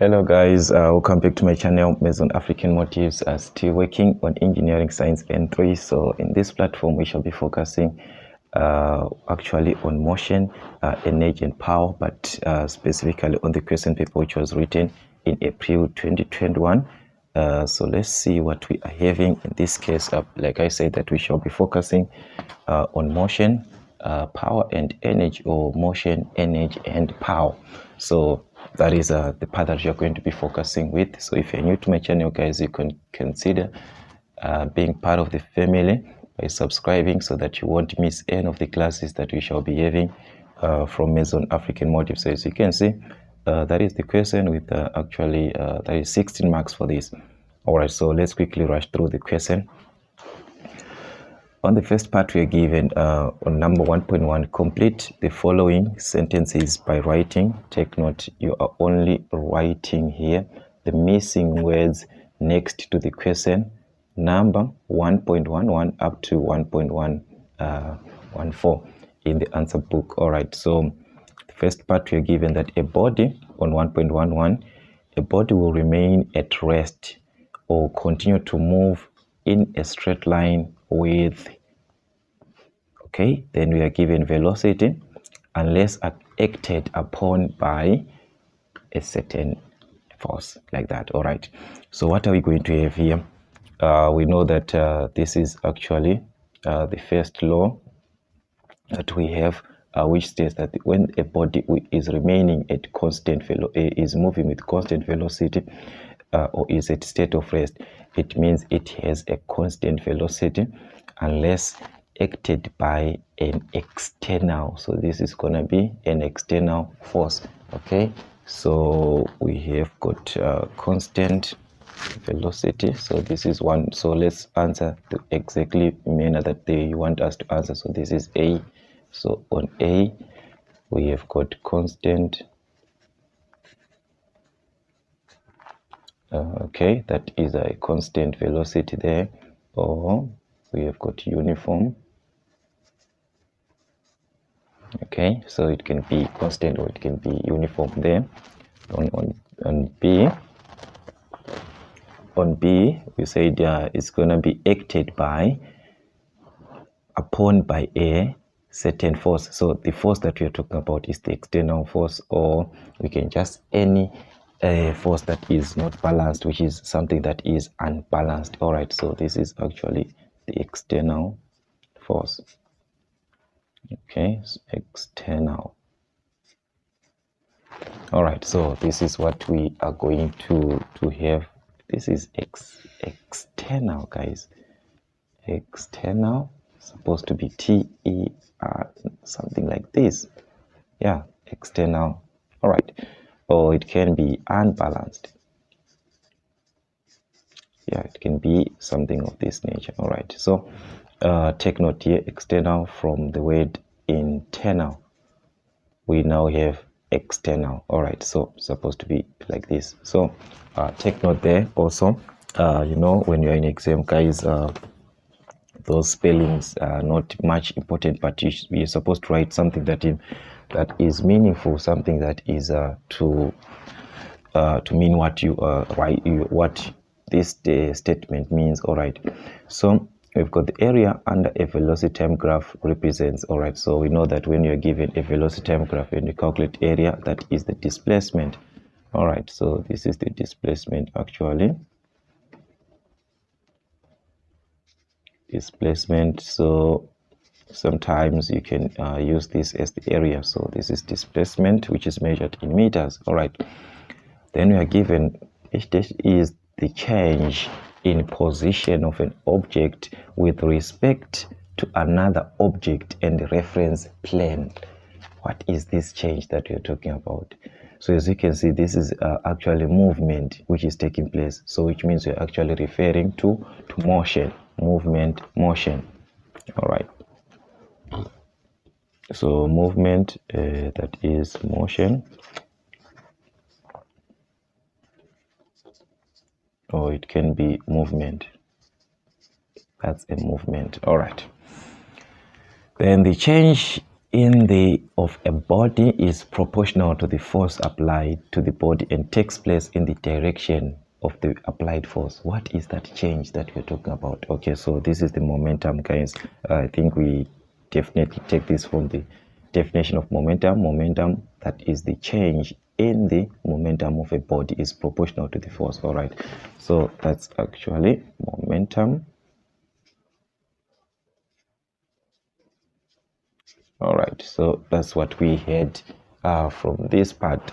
Hello guys, welcome back to my channel. Memo African Motives, still working on engineering science N3. So in this platform we shall be focusing actually on motion, energy and power, but specifically on the question paper which was written in April 2021. So let's see what we are having in this case. Like I said, that we shall be focusing on motion, power and energy, or motion, energy and power. So that is the part that you're going to be focusing with. So if you're new to my channel, guys, you can consider being part of the family by subscribing so that you won't miss any of the classes that we shall be having from Memo African Motives. So as you can see, that is the question with actually that is 16 marks for this. All right, so let's quickly rush through the question. On the first part, we are given on number 1.1, complete the following sentences by writing. Take note, you are only writing here the missing words next to the question, number 1.11 up to 1.114 in the answer book. All right, so the first part, we are given that a body on 1.11, a body will remain at rest or continue to move in a straight line with, okay, then we are given velocity unless acted upon by a certain force, like that. All right, so what are we going to have here? We know that this is actually the first law that we have, which states that when a body is remaining at constant is moving with constant velocity, or is at state of rest, it means it has a constant velocity unless acted by an external. So this is going to be an external force. Okay, so we have got constant velocity. So this is one. So let's answer the exactly manner that they want us to answer. So this is A. So on A we have got constant, okay, that is a constant velocity there, or we have got uniform. Okay, so it can be constant or it can be uniform there. On B we said it's going to be acted by, upon by a certain force. So the force that we are talking about is the external force, or we can just any force that is not balanced, which is something that is unbalanced. All right, so this is actually the external force. Okay, so external. All right, so this is what we are going to have. This is external, guys. External, supposed to be TER, something like this. Yeah, external. All right, or it can be unbalanced. Yeah, it can be something of this nature. All right, so take note here, external from the word internal. We now have external. All right, so supposed to be like this. So take note there also. You know, when you're in exam, guys, those spellings are not much important, but you're supposed to write something that is meaningful, something that is to mean what you write, what this statement means. All right, so we've got the area under a velocity time graph represents. All right, so we know that when you're given a velocity time graph and you calculate area, that is the displacement. All right, so this is the displacement actually. Displacement, so sometimes you can use this as the area. So this is displacement, which is measured in meters. All right, then we are given this is the change in position of an object with respect to another object and the reference plane. What is this change that we are talking about? So as you can see, this is actually movement which is taking place, so which means we're actually referring to motion, movement, motion. All right, so movement, that is motion, or it can be movement. That's a movement. All right, then the change in the of a body is proportional to the force applied to the body and takes place in the direction of the applied force. What is that change that we're talking about? Okay, so this is the momentum, guys. I think we definitely take this from the definition of momentum. Momentum, that is the change in the momentum of a body, is proportional to the force. All right, so that's actually momentum. All right, so that's what we had from this part.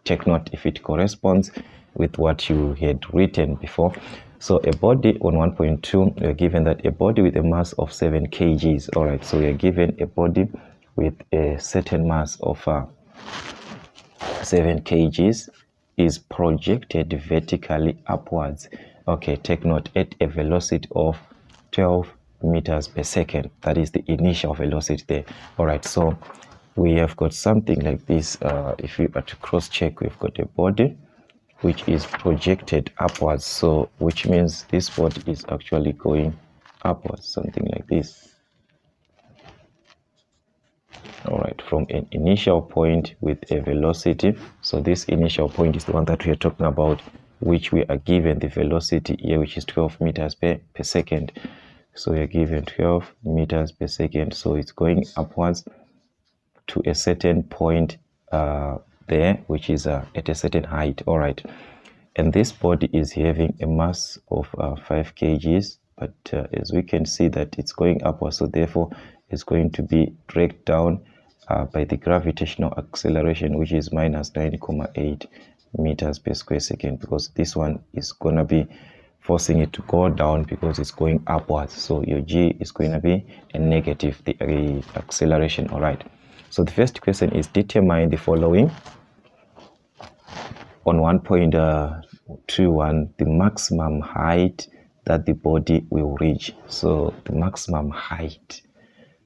Take note if it corresponds with what you had written before. So a body on 1.2, we are given that a body with a mass of 7 kgs. All right, so we are given a body with a certain mass of 7 kgs is projected vertically upwards. Okay, take note, at a velocity of 12 meters per second. That is the initial velocity there. All right, so we have got something like this. If we are to cross check, we've got a body which is projected upwards, so which means this body is actually going upwards, something like this. All right, from an initial point with a velocity. So this initial point is the one that we are talking about, which we are given the velocity here, which is 12 meters per second. So we are given 12 meters per second, so it's going upwards to a certain point there, which is at a certain height. All right, and this body is having a mass of 5 kgs, but as we can see that it's going upwards, so therefore it's going to be dragged down by the gravitational acceleration, which is minus 9.8 meters per square second, because this one is going to be forcing it to go down because it's going upwards. So your g is going to be a negative, the acceleration. All right, so the first question is determine the following. On 1.21, the maximum height that the body will reach. So the maximum height,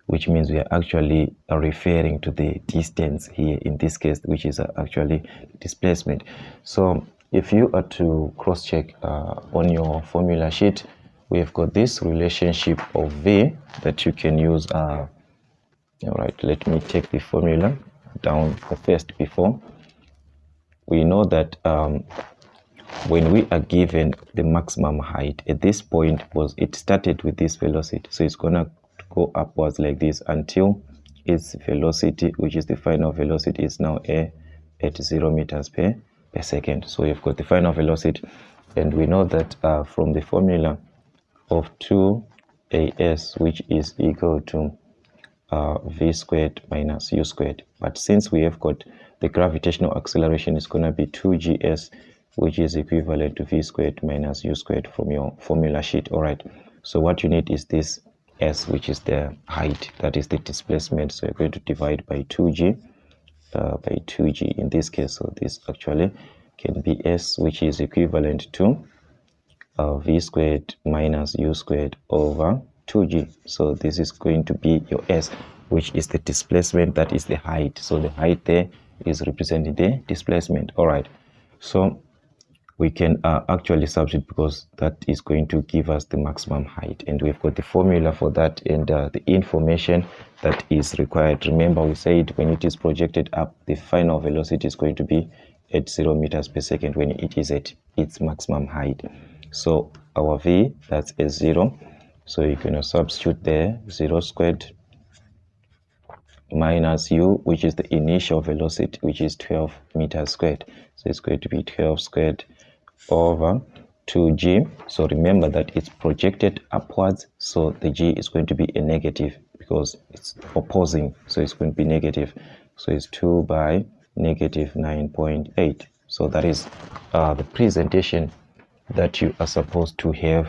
which means we are actually referring to the distance here in this case, which is actually displacement. So if you are to cross-check on your formula sheet, we have got this relationship of V that you can use. All right, let me take the formula down first before. We know that when we are given the maximum height at this point, it started with this velocity, so it's gonna go upwards like this until its velocity, which is the final velocity, is now at 0 meters per second. So you've got the final velocity, and we know that from the formula of 2as, which is equal to v squared minus u squared. But since we have got the gravitational acceleration is going to be 2gs, which is equivalent to v squared minus u squared from your formula sheet. All right, so what you need is this s, which is the height, that is the displacement. So you're going to divide by 2g in this case. So this actually can be s, which is equivalent to v squared minus u squared over 2g. So this is going to be your s, which is the displacement, that is the height. So the height there is representing the displacement. All right, so we can actually substitute, because that is going to give us the maximum height, and we've got the formula for that and the information that is required. Remember, we said when it is projected up, the final velocity is going to be at 0 meters per second when it is at its maximum height. So our v, that's a 0, so you're going to substitute there 0 squared minus u, which is the initial velocity, which is 12 meters squared. So it's going to be 12 squared over 2g. So remember that it's projected upwards, so the g is going to be a negative because it's opposing, so it's going to be negative. So it's 2 by negative 9.8. So that is the presentation that you are supposed to have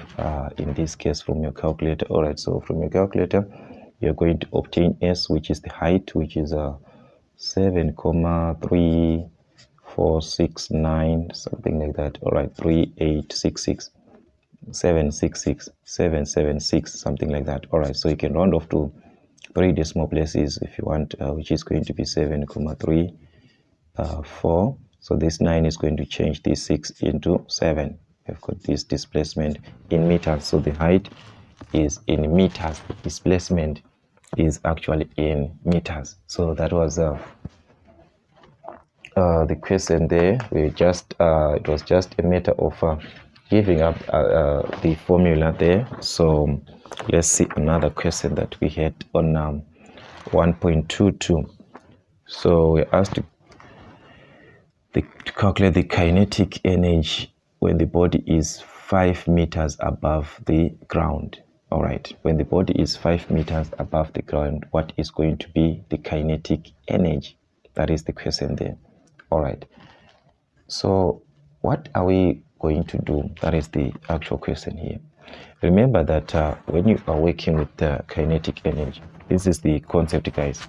in this case from your calculator. All right, so from your calculator, you're going to obtain s, which is the height, which is 7,3469, something like that. All right, 3866, 766, 776, something like that. All right, so you can round off to 3 decimal places if you want, which is going to be 7,34. So this 9 is going to change this 6 into 7. We've got this displacement in meters. So the height is in meters, the displacement is actually in meters. So that was the question there. It was just a matter of giving up the formula there. So let's see another question that we had on 1.22. So we're asked to calculate the kinetic energy when the body is 5 meters above the ground. All right, when the body is 5 meters above the ground, what is going to be the kinetic energy? That is the question there. All right, so what are we going to do? That is the actual question here. Remember that when you are working with kinetic energy, this is the concept, guys.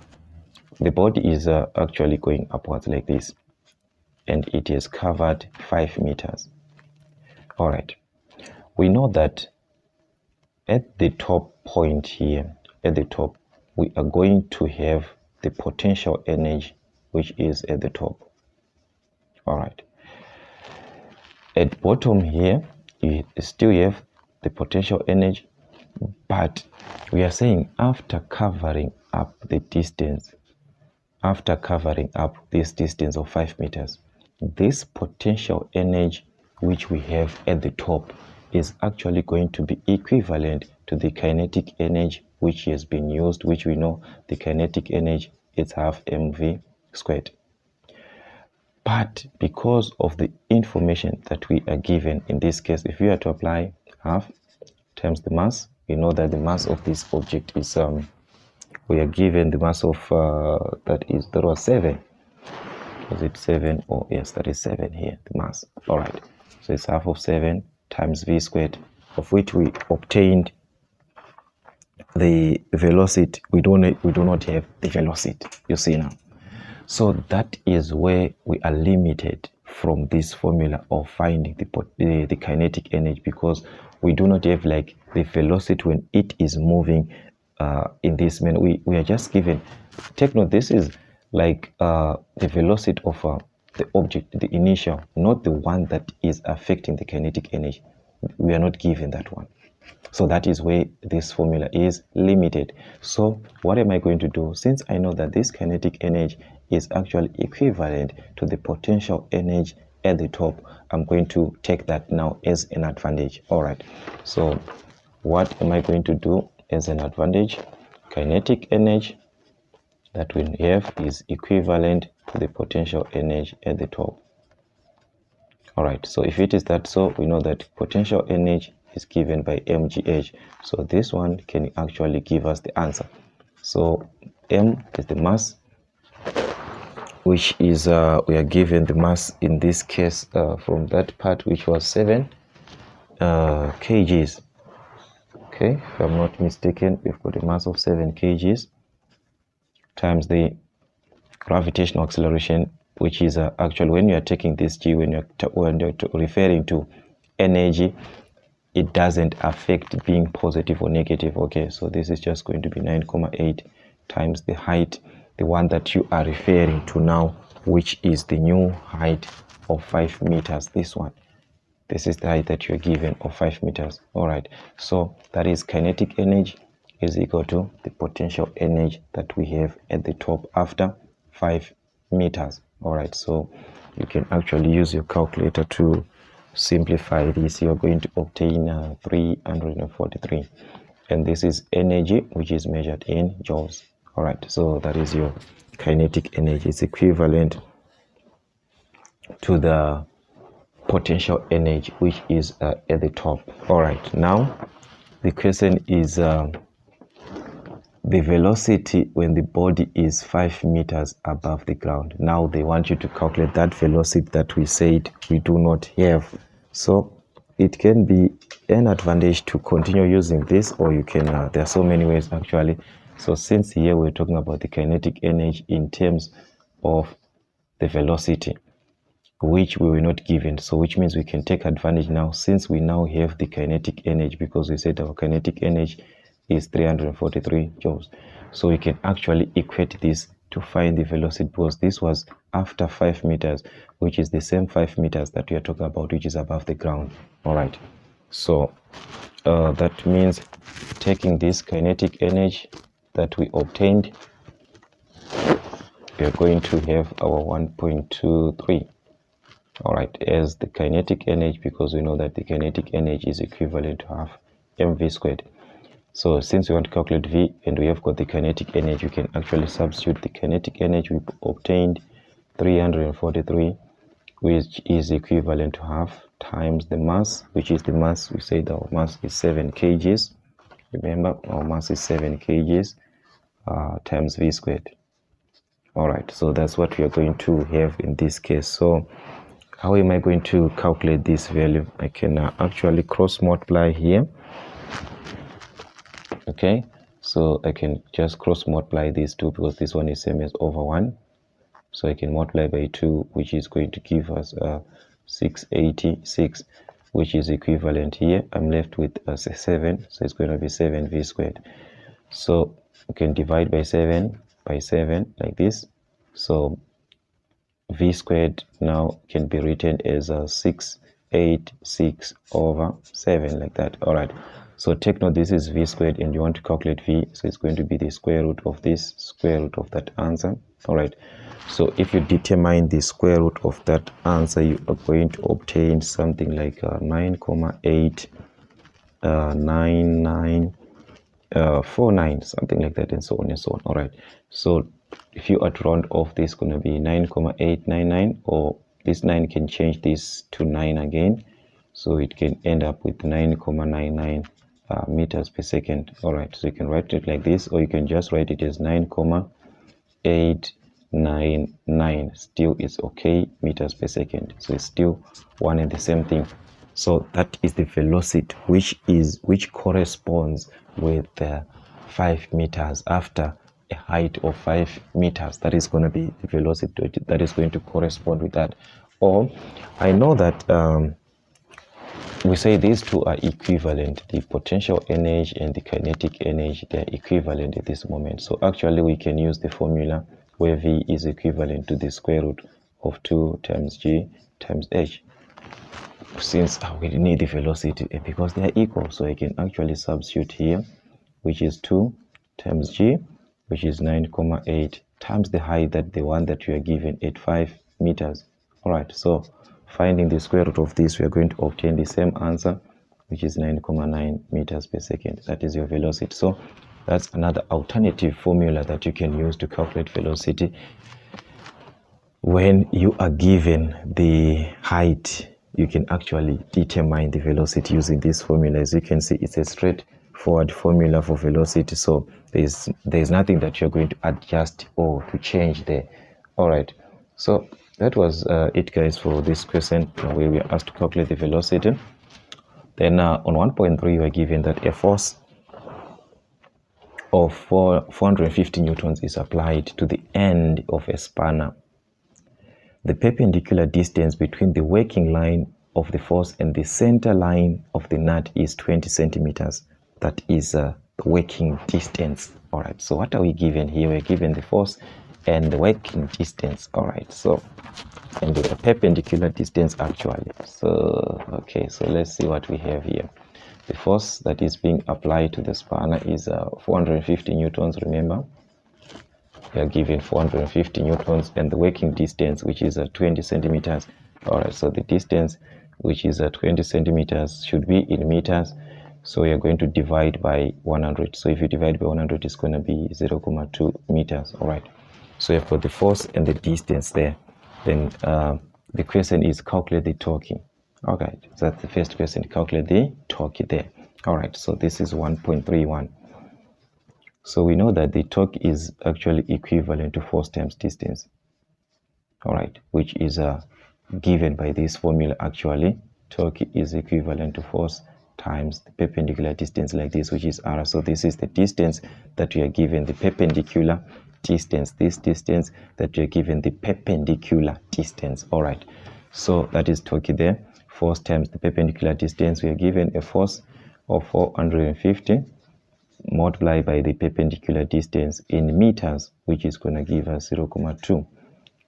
The body is actually going upwards like this, and it is covered 5 meters. All right, we know that at the top point here, at the top, we are going to have the potential energy, which is at the top. All right, at bottom here, you still have the potential energy, but we are saying after covering up the distance, after covering up this distance of 5 meters, this potential energy which we have at the top is actually going to be equivalent to the kinetic energy which has been used, which we know the kinetic energy is half mv squared. But because of the information that we are given in this case, if we are to apply half times the mass, we know that the mass of this object is we are given the mass of that was 7. Was it 7? Oh yes, that is 7 here, the mass. All right, so it's half of 7 times v squared, of which we obtained the velocity. We do not have the velocity, you see now. So that is where we are limited from this formula of finding the kinetic energy, because we do not have like the velocity when it is moving in this manner. We are just given, take note, this is like the velocity of the object, the initial, not the one that is affecting the kinetic energy. We are not given that one. So that is where this formula is limited. So what am I going to do? Since I know that this kinetic energy is actually equivalent to the potential energy at the top, I'm going to take that now as an advantage. All right, so what am I going to do as an advantage? Kinetic energy that we have is equivalent to the potential energy at the top. All right, so if it is that, so we know that potential energy is given by mgh, so this one can actually give us the answer. So m is the mass, which is we are given the mass in this case from that part, which was 7 kgs. Okay, if I'm not mistaken, we've got a mass of 7 kgs times the gravitational acceleration, which is actually, when you are taking this g, when you're referring to energy, it doesn't affect being positive or negative. Okay, so this is just going to be 9,8 times the height, the one that you are referring to now, which is the new height of 5 meters. This one, this is the height that you're given of 5 meters. All right, so that is kinetic energy is equal to the potential energy that we have at the top after 5 meters. All right, so you can actually use your calculator to simplify this. You're going to obtain 343, and this is energy which is measured in joules. All right, so that is your kinetic energy. It's equivalent to the potential energy which is at the top. All right, now the question is the velocity when the body is 5 meters above the ground. Now they want you to calculate that velocity that we said we do not have. So it can be an advantage to continue using this, or you can there are so many ways actually. So since here we're talking about the kinetic energy in terms of the velocity, which we were not given, so which means we can take advantage now, since we now have the kinetic energy, because we said our kinetic energy is 343 joules. So we can actually equate this to find the velocity, because this was after 5 meters, which is the same 5 meters that we are talking about, which is above the ground. All right, so that means taking this kinetic energy that we obtained, we are going to have our 1.23, all right, as the kinetic energy, because we know that the kinetic energy is equivalent to half mv squared. So since we want to calculate V and we have got the kinetic energy, we can actually substitute the kinetic energy we obtained, 343, which is equivalent to half, times the mass, which is the mass, we said our mass is 7 kgs. Remember, our mass is 7 kgs times V squared. All right, so that's what we are going to have in this case. So how am I going to calculate this value? I can actually cross multiply here. Okay, so I can just cross multiply these two because this one is same as over 1. So I can multiply by 2, which is going to give us 686, which is equivalent here. I'm left with 7, so it's going to be 7v squared. So we can divide by 7 like this. So v squared now can be written as 686 over 7 like that. All right, so take note, this is v squared and you want to calculate v, so it's going to be the square root of this, square root of that answer. All right, so if you determine the square root of that answer, you are going to obtain something like 9,89949, something like that, and so on and so on. All right, so if you are to round off, this is going to be 9,899, or this 9 can change this to 9 again, so it can end up with 9,99 meters per second. All right, so you can write it like this, or you can just write it as 9,899, still is okay, meters per second. So it's still one and the same thing. So that is the velocity which corresponds with 5 meters after a height of 5 meters. That is going to be the velocity that is going to correspond with that. Or I know that we say these two are equivalent, the potential energy and the kinetic energy, they are equivalent at this moment. So actually we can use the formula where V is equivalent to the square root of 2 times G times H, since we need the velocity because they are equal. So I can actually substitute here, which is 2 times G, which is 9,8 times the height, that the one that you are given at 5 meters. All right, so finding the square root of this, we are going to obtain the same answer, which is 9,9 meters per second. That is your velocity. So that's another alternative formula that you can use to calculate velocity. When you are given the height, you can actually determine the velocity using this formula. As you can see, it's a straightforward formula for velocity, so there's nothing that you're going to adjust or to change there. All right, so that was it, guys, for this question where we are asked to calculate the velocity. Then on 1.3 we are given that a force of 450 newtons is applied to the end of a spanner. The perpendicular distance between the working line of the force and the center line of the nut is 20 centimeters. That is the working distance. All right, so what are we given here? We're given the force and the working distance. All right, so and the perpendicular distance actually. So okay, so let's see what we have here. The force that is being applied to the spanner is 450 newtons. Remember, we are given 450 newtons, and the working distance, which is 20 centimeters. All right, so the distance, which is 20 centimeters, should be in meters. So we are going to divide by 100. So if you divide by 100, it's going to be 0.2 meters. All right, so you've got the force and the distance there. Then the question is calculate the torque. All right, so that's the first question, calculate the torque there. All right, so this is 1.31. So we know that the torque is actually equivalent to force times distance. All right, which is given by this formula. Actually, torque is equivalent to force times the perpendicular distance, like this, which is r. So this is the distance that we are given, the perpendicular distance, this distance that we are given, the perpendicular distance. All right, so that is torque there. Force times the perpendicular distance, we are given a force of 450 multiplied by the perpendicular distance in meters, which is going to give us 0.2.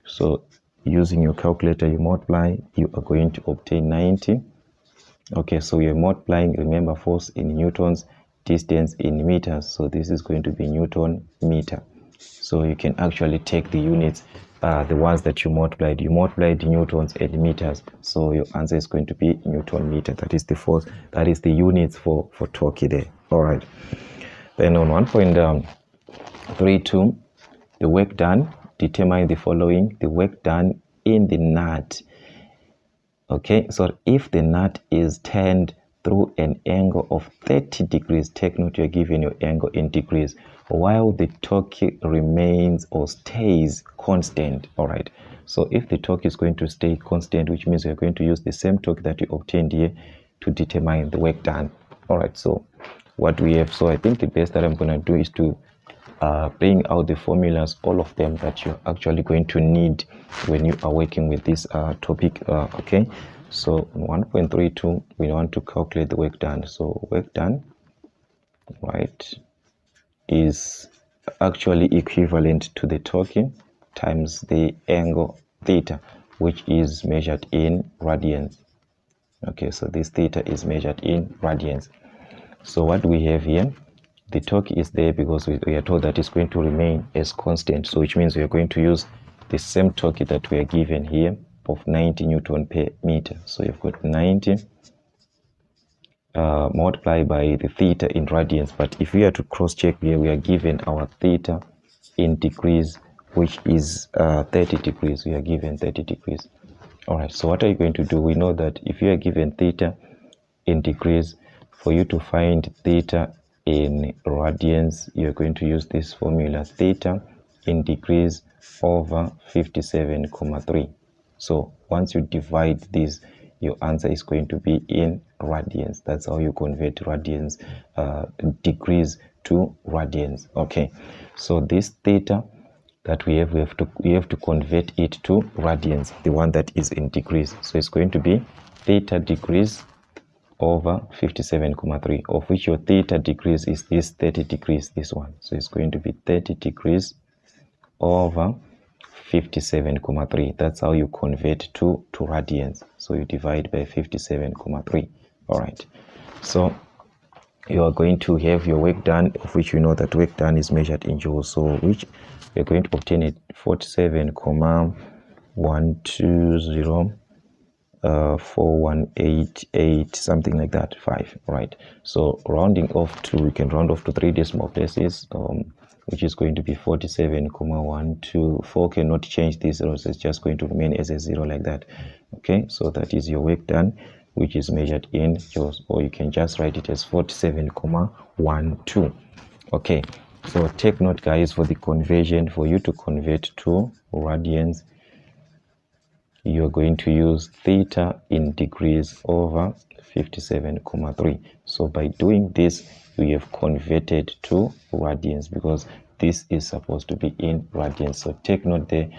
So using your calculator, you multiply, you are going to obtain 90. Okay, so we are multiplying, remember, force in newtons distance in meters, so this is going to be Newton meter. So you can actually take the units, the ones that you multiplied newtons and meters, so your answer is going to be Newton meter. That is the units for torque there. All right, then on 1.32, the work done, determine the following: the work done in the nut. Okay, so if the nut is turned through an angle of 30 degrees, take note you're given your angle in degrees, while the torque remains or stays constant. All right, so if the torque is going to stay constant, which means you're going to use the same torque that you obtained here to determine the work done. All right, so what we have, so I think the best that I'm going to do is to bring out the formulas, all of them that you're actually going to need when you are working with this topic. Okay, so 1.32, we want to calculate the work done. So work done, right, is actually equivalent to the torque times the angle theta, which is measured in radians. Okay, so this theta is measured in radians. So what we have here, the torque is there because we are told that it's going to remain as constant, so which means we are going to use the same torque that we are given here of 90 Newton per meter. So you've got 90 multiplied by the theta in radians, but if we are to cross check here, we are given our theta in degrees, which is 30 degrees. We are given 30 degrees. All right, so what are you going to do? We know that if you are given theta in degrees, for you to find theta in radians, you're going to use this formula: theta in degrees over 57,3. So once you divide this, your answer is going to be in radians. That's how you convert radians, degrees to radians. Okay, so this theta that we have to convert it to radians, the one that is in degrees. So it's going to be theta degrees over 57,3, of which your theta degrees is this 30 degrees, this one. So it's going to be 30 degrees over 57,3. That's how you convert to radians. So you divide by 57,3. All right, so you are going to have your work done, of which you know that work done is measured in joules, so which you're going to obtain it 47,120 4188, something like that, 5. Right, so rounding off to, we can round off to 3 decimal places, which is going to be 47,124. Cannot change these zeros, it's just going to remain as a 0 like that. Okay, so that is your work done, which is measured in joules, or you can just write it as 47,12. Okay, so take note guys, for the conversion, for you to convert to radians, you are going to use theta in degrees over 57,3. So by doing this, we have converted to radians because this is supposed to be in radians. So take note there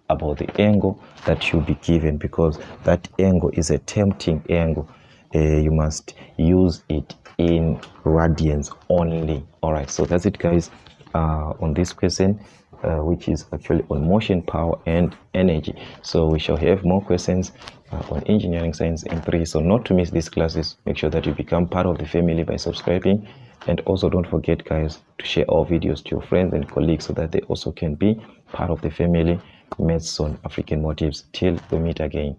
about the angle that you'll be given, because that angle is a tempting angle. You must use it in radians only. All right, so that's it guys on this question, which is actually on motion, power and energy. So we shall have more questions on engineering science in 3. So not to miss these classes, make sure that you become part of the family by subscribing, and also don't forget guys to share our videos to your friends and colleagues so that they also can be part of the family. Maths on African Motives. Till we meet again.